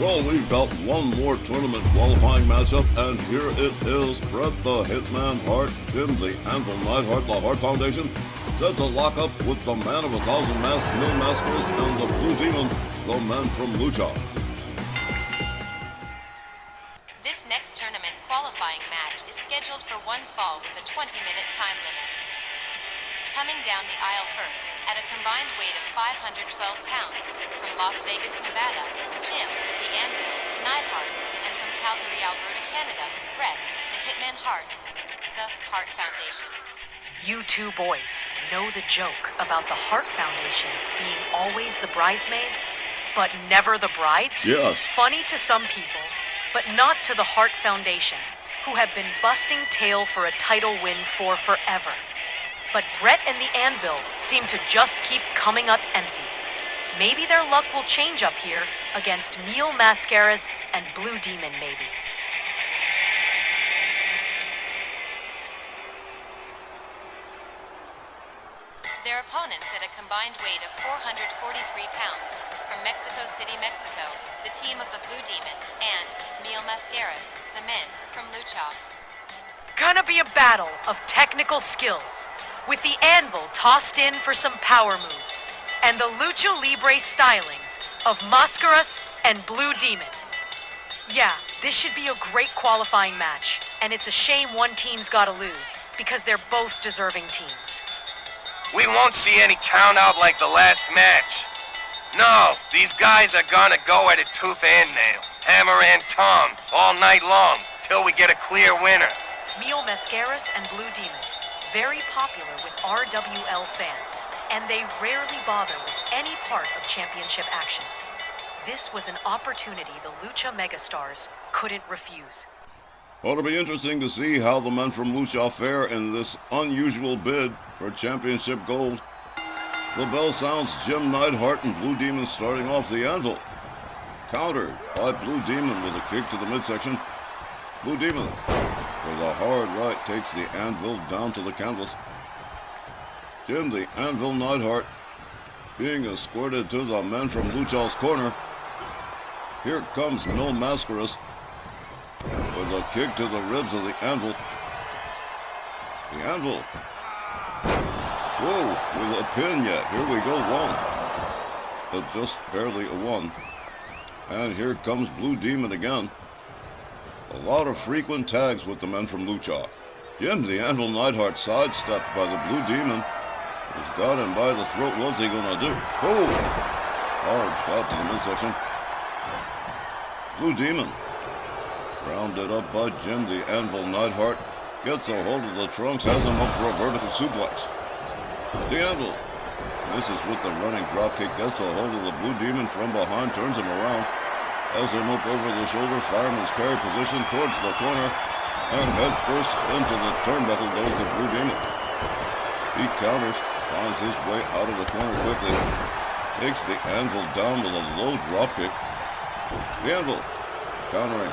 Well, we've got one more tournament qualifying matchup, and here it is. Bret the Hitman Hart, Jim the Anvil Neidhart, the Hart Foundation, set to lock up with the man of 1,000 masks, Mil Mascaras, and the Blue Demon, the man from L.U.C.H.A. This next tournament qualifying match is scheduled for one fall with a 20-minute time limit. Coming down the aisle first, at a combined weight of 512 pounds, from Las Vegas, Nevada, Jim, the Anvil, Neidhart, and from Calgary, Alberta, Canada, Bret, the Hitman Hart, the Hart Foundation. You two boys know the joke about the Hart Foundation being always the bridesmaids, but never the brides? Yes. Funny to some people, but not to the Hart Foundation, who have been busting tail for a title win for forever. But Bret and the Anvil seem to just keep coming up empty. Maybe their luck will change up here against Mil Mascaras and Blue Demon, maybe. Their opponents at a combined weight of 443 pounds, from Mexico City, Mexico, the team of the Blue Demon, and Mil Mascaras, the men from L.U.C.H.A. Gonna be a battle of technical skills, with the Anvil tossed in for some power moves, and the Lucha Libre stylings of Mascaras and Blue Demon. Yeah, this should be a great qualifying match, and it's a shame one team's gotta lose, because they're both deserving teams. We won't see any count out like the last match. No, these guys are gonna go at it tooth and nail, hammer and tongue, all night long, till we get a clear winner. Mil Mascaras and Blue Demon, very popular with RWL fans, and they rarely bother with any part of championship action. This was an opportunity the Lucha megastars couldn't refuse. Well, it'll be interesting to see how the men from L.U.C.H.A. fare in this unusual bid for championship gold. The bell sounds, Jim Neidhart and Blue Demon starting off the Anvil. Countered by Blue Demon with a kick to the midsection. Blue Demon with a hard right takes the Anvil down to the canvas. Jim the Anvil Neidhart being escorted to the men from L.U.C.H.A.'s corner. Here comes Mil Mascaras with a kick to the ribs of the Anvil. The Anvil. Whoa, with a pin yet. Here we go, one. But just barely a one. And here comes Blue Demon again. A lot of frequent tags with the men from L.U.C.H.A. Jim the Anvil Neidhart sidestepped by the Blue Demon. Was got him by the throat. What's he gonna do? Oh! Hard shot to the midsection. Blue Demon. Rounded up by Jim the Anvil Neidhart. Gets a hold of the trunks, has him up for a vertical suplex. The Anvil misses with the running dropkick, gets a hold of the Blue Demon from behind, turns him around. Has him up over the shoulder, fireman's carry position towards the corner, and head first into the turnbuckle goes the Blue Demon. He counters, finds his way out of the corner quickly, takes the Anvil down with a low dropkick. The Anvil countering,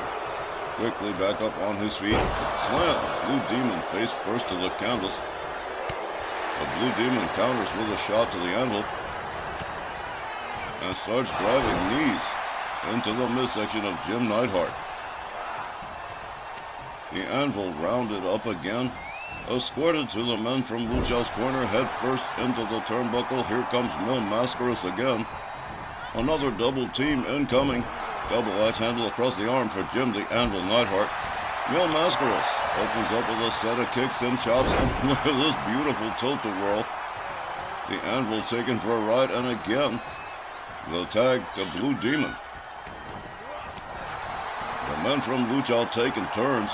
quickly back up on his feet, slam, Blue Demon face first to the canvas. The Blue Demon counters with a shot to the Anvil, and starts driving knees into the midsection of Jim Neidhart. The Anvil rounded up again, escorted to the men from L.U.C.H.A.'s corner, head first into the turnbuckle. Here comes Mil Mascaras again. Another double team incoming. Double axe handle across the arm for Jim the Anvil Neidhart. Mil Mascaras opens up with a set of kicks and chops, and look at this beautiful tilt-a-whirl. The Anvil taken for a ride, and again, the tag to Blue Demon. The men from L.U.C.H.A. taking turns,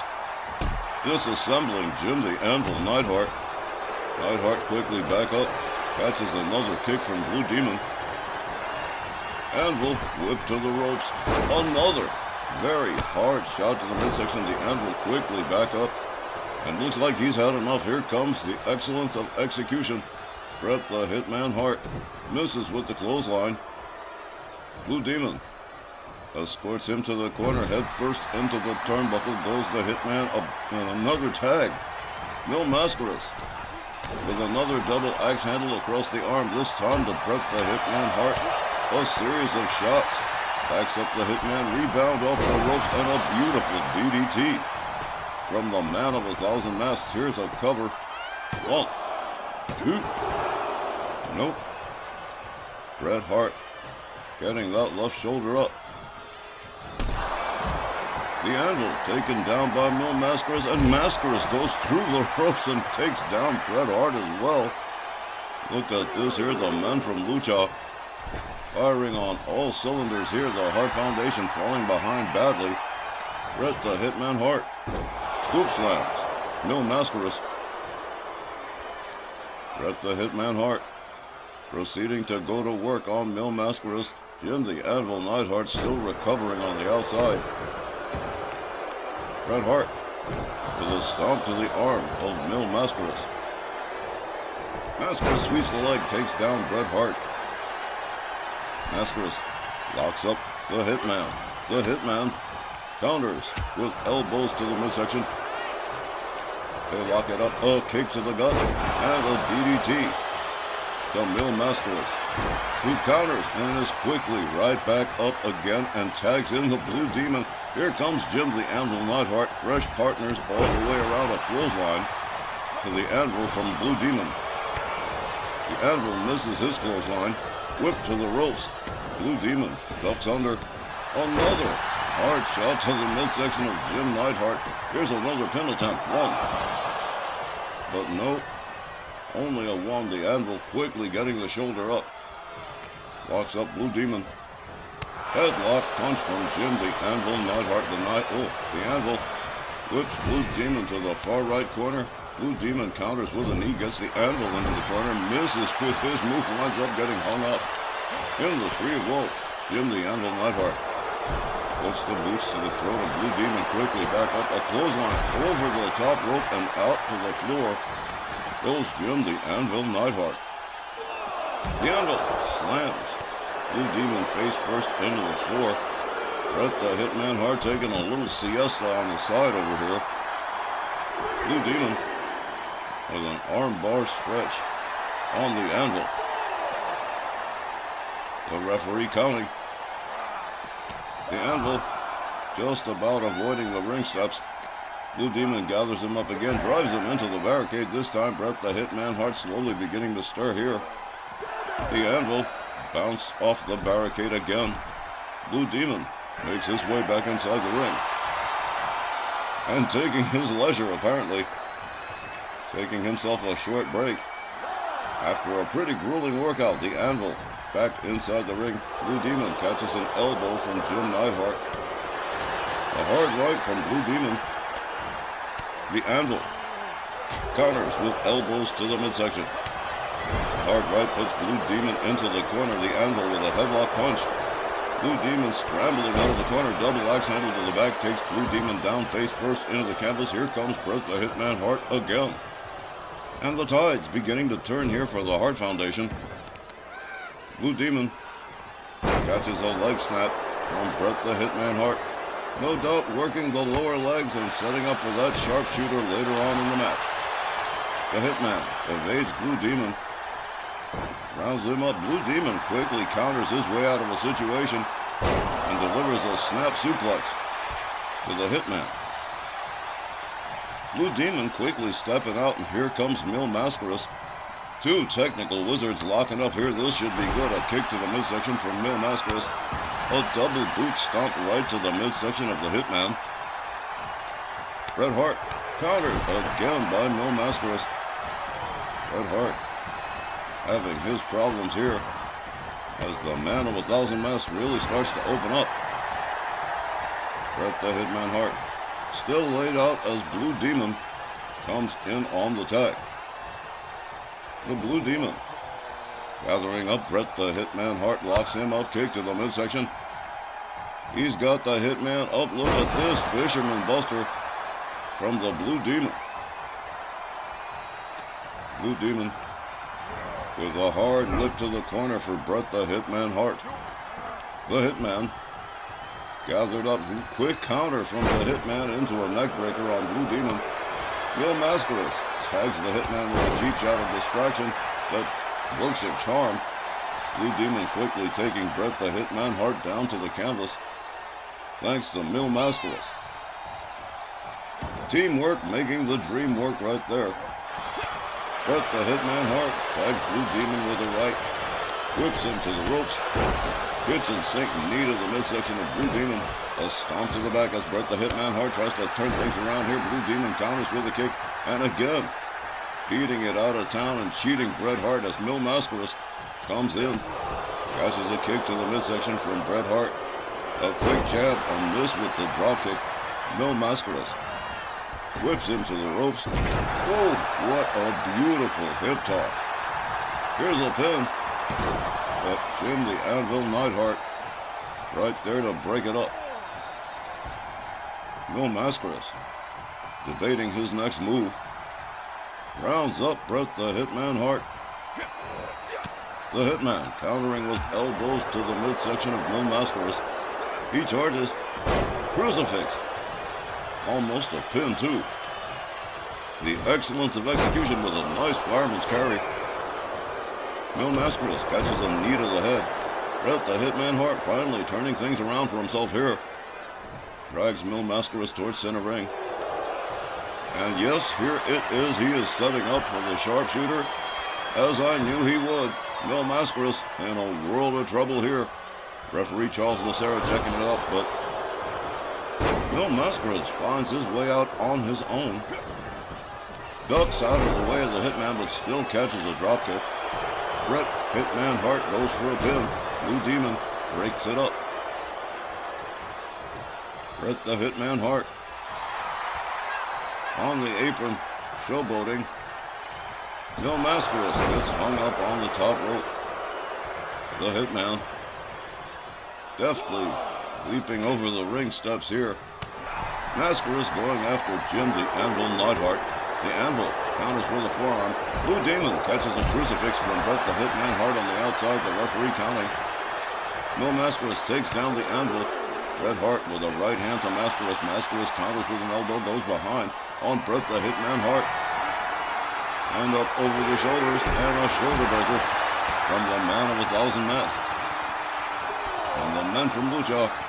disassembling Jim the Anvil Neidhart. Neidhart quickly back up, catches another kick from Blue Demon. Anvil whipped to the ropes. Another very hard shot to the midsection. The Anvil quickly back up, and looks like he's had enough. Here comes the excellence of execution. Bret the Hitman Hart misses with the clothesline. Blue Demon escorts him to the corner, head first into the turnbuckle goes the Hitman, and another tag. Mil Mascaras with another double axe handle across the arm, this time to Bret the Hitman Hart. A series of shots. Backs up the Hitman, rebound off the ropes, and a beautiful DDT. From the man of 1,000 masks, here's a cover. 1, 2. Nope. Bret Hart getting that left shoulder up. The Anvil taken down by Mil Mascaras, and Mascaras goes through the ropes and takes down Bret Hart as well. Look at this here, the men from L.U.C.H.A. firing on all cylinders here. The Hart Foundation falling behind badly. Bret the Hitman Hart. Scoop slams. Mil Mascaras. Bret the Hitman Hart proceeding to go to work on Mil Mascaras. Jim the Anvil Neidhart still recovering on the outside. Bret Hart with a stomp to the arm of Mil Mascaras. Mascaras sweeps the leg, takes down Bret Hart. Mascaras locks up the Hitman. The Hitman counters with elbows to the midsection. They lock it up, a kick to the gut, and a DDT to Mil Mascaras, who counters and is quickly right back up again and tags in the Blue Demon. Here comes Jim the Anvil Neidhart, fresh partners all the way around a clothesline to the Anvil from Blue Demon. The Anvil misses his clothesline, whipped to the ropes. Blue Demon ducks under. Another hard shot to the midsection of Jim Neidhart. Here's another pin attempt. 1. But no, only a 1. The Anvil quickly getting the shoulder up. Locks up Blue Demon. Headlock punch from Jim the Anvil Neidhart. The Anvil whips Blue Demon to the far right corner. Blue Demon counters with a knee, gets the Anvil into the corner, misses with his move, winds up getting hung up. In the 3-0, Jim the Anvil Neidhart puts the boots to the throat of Blue Demon, quickly back up a clothesline over the top rope and out to the floor goes Jim the Anvil Neidhart. The Anvil slams Blue Demon face first into the floor. Bret the Hitman Hart taking a little siesta on the side over here. Blue Demon with an armbar stretch on the Anvil. The referee counting. The Anvil just about avoiding the ring steps. Blue Demon gathers him up again, drives him into the barricade. This time Bret the Hitman Hart slowly beginning to stir here. The Anvil bounced off the barricade again. Blue Demon makes his way back inside the ring. And taking his leisure, apparently. Taking himself a short break. After a pretty grueling workout, the Anvil back inside the ring. Blue Demon catches an elbow from Jim Neidhart. A hard right from Blue Demon. The Anvil counters with elbows to the midsection. Hard right puts Blue Demon into the corner. The Anvil with a headlock punch. Blue Demon scrambling out of the corner. Double axe handle to the back. Takes Blue Demon down face first into the canvas. Here comes Bret the Hitman Hart again. And the tide's beginning to turn here for the Hart Foundation. Blue Demon catches a leg snap from Bret the Hitman Hart. No doubt working the lower legs and setting up for that sharpshooter later on in the match. The Hitman evades Blue Demon. Rounds him up. Blue Demon quickly counters his way out of a situation and delivers a snap suplex to the Hitman. Blue Demon quickly stepping out, and here comes Mil Mascaras. 2 technical wizards locking up here. This should be good. A kick to the midsection from Mil Mascaras. A double boot stomp right to the midsection of the Hitman. Bret Hart countered again by Mil Mascaras. Bret Hart having his problems here as the man of 1,000 masks really starts to open up. Bret the Hitman Hart still laid out as Blue Demon comes in on the tag. The Blue Demon gathering up Bret the Hitman Hart, locks him up, kick to the midsection. He's got the Hitman up. Look at this Fisherman Buster from the Blue Demon. Blue Demon with a hard lift to the corner for Bret the Hitman Hart. The Hitman gathered up, quick counter from the Hitman into a neckbreaker on Blue Demon. Mil Mascaras tags the Hitman with a cheap shot of distraction that works a charm. Blue Demon quickly taking Bret the Hitman Hart down to the canvas. Thanks to Mil Mascaras. Teamwork making the dream work right there. Bret the Hitman Hart tags Blue Demon with a right. Whips him to the ropes. Kitchen sink knee to the midsection of Blue Demon. A stomp to the back as Bret the Hitman Hart tries to turn things around here. Blue Demon counters with a kick. And again, beating it out of town and cheating Bret Hart as Mil Mascaras comes in. Catches a kick to the midsection from Bret Hart. A quick jab and miss with the drop kick. Mil Mascaras whips him to the ropes. Whoa, what a beautiful hip toss. Here's a pin. But Jim the Anvil Neidhart right there to break it up. Mil Mascaras debating his next move. Rounds up Bret the Hitman Hart. The Hitman countering with elbows to the midsection of Mil Mascaras. He charges. Crucifix. Almost a pin too. The excellence of execution with a nice fireman's carry. Mil Mascaras catches a knee to the head. Bret the Hitman Hart finally turning things around for himself here. Drags Mil Mascaras towards center ring. And yes, here it is. He is setting up for the sharpshooter. As I knew he would. Mil Mascaras in a world of trouble here. Referee Charles Lucera checking it out, but Mil Mascaras finds his way out on his own. Ducks out of the way of the Hitman, but still catches a dropkick. Bret Hitman Hart goes for a pin. Blue Demon breaks it up. Bret the Hitman Hart on the apron, showboating. Mil Mascaras gets hung up on the top rope. The Hitman deftly leaping over the ring steps here. Mascaras going after Jim the Anvil Neidhart. The Anvil counters with a forearm. Blue Demon catches a crucifix from Bret the Hitman Hart on the outside, the referee counting. Mil Mascaras takes down the Anvil. Bret Hart with a right hand to Mascaras. Mascaras counters with an elbow, goes behind on Bret the Hitman Hart. And up over the shoulders, and a shoulder breaker from the man of 1,000 masks. And the men from L.U.C.H.A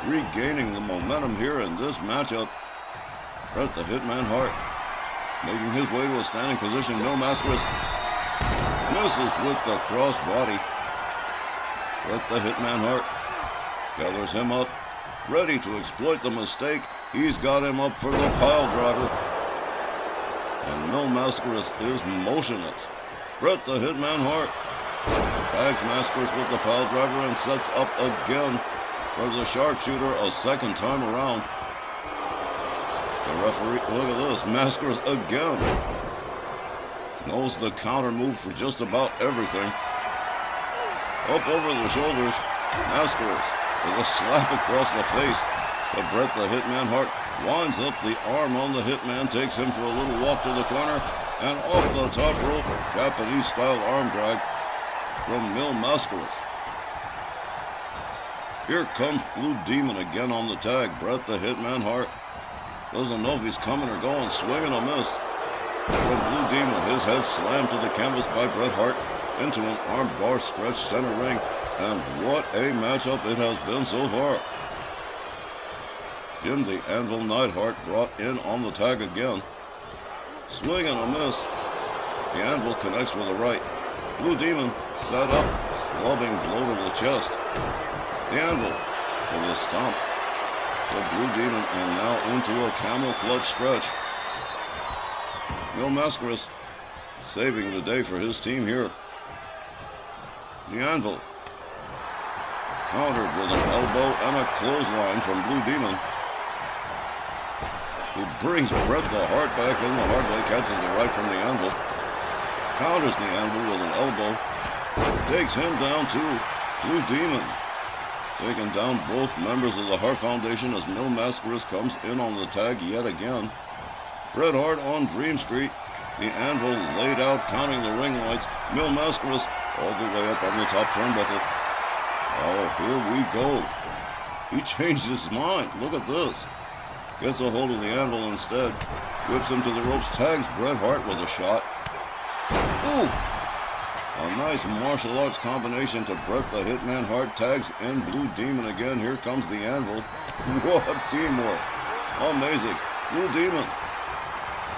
regaining the momentum here in this matchup. Bret the Hitman Hart making his way to a standing position. Mil Mascaras misses with the cross body. Bret the Hitman Hart gathers him up, ready to exploit the mistake. He's got him up for the pile driver. And Mil Mascaras is motionless. Bret the Hitman Hart tags Mascaras with the pile driver and sets up again for the sharpshooter a second time around. The referee, look at this, Mascaras again knows the counter move for just about everything. Up over the shoulders, Mascaras with a slap across the face. But Bret the Hitman Hart winds up the arm on the Hitman, takes him for a little walk to the corner, and off the top rope, Japanese-style arm drag from Mil Mascaras. Here comes Blue Demon again on the tag. Bret the Hitman Hart doesn't know if he's coming or going, swinging a miss. From Blue Demon, his head slammed to the canvas by Bret Hart into an armbar stretch center ring. And what a matchup it has been so far. Jim the Anvil Neidhart brought in on the tag again. Swing and a miss. The Anvil connects with a right. Blue Demon set up, clubbing blow to the chest. The Anvil with a stomp to Blue Demon, and now into a camel clutch stretch. Mil Mascaras saving the day for his team here. The Anvil countered with an elbow and a clothesline from Blue Demon, who brings Bret the Hart back in the hard way, catches the right from the Anvil, counters the Anvil with an elbow, takes him down too. Blue Demon taking down both members of the Hart Foundation as Mil Mascaras comes in on the tag yet again. Bret Hart on Dream Street. The Anvil laid out, counting the ring lights. Mil Mascaras all the way up on the top turnbuckle. Oh, here we go. He changed his mind. Look at this. Gets a hold of the Anvil instead. Whips him to the ropes. Tags Bret Hart with a shot. Ooh! A Nice martial arts combination to Bret the Hitman Hart. Tags in Blue Demon again. Here comes the Anvil. What teamwork. Amazing. Blue Demon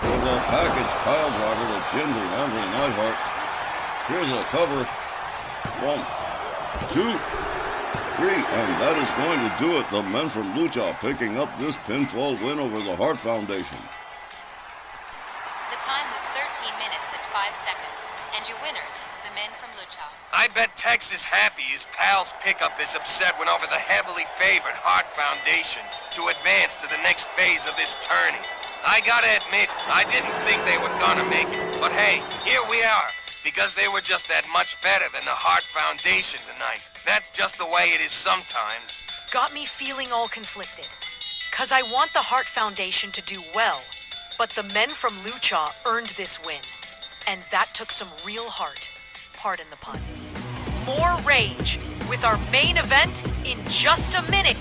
with a package pile driver to Jim the Anvil Neidhart. Here's a cover. 1, 2, 3, and that is going to do it. The men from L.U.C.H.A picking up this pinfall win over the Hart Foundation. The time was 13 minutes and 5 seconds. And your winners, the men from L.U.C.H.A. I bet Tex is happy his pal's pickup this upset went over the heavily favored Hart Foundation to advance to the next phase of this tourney. I gotta admit, I didn't think they were gonna make it. But hey, here we are, because they were just that much better than the Hart Foundation tonight. That's just the way it is sometimes. Got me feeling all conflicted. 'Cause I want the Hart Foundation to do well, but the men from L.U.C.H.A earned this win. And that took some real heart. Pardon the pun. More rage with our main event in just a minute.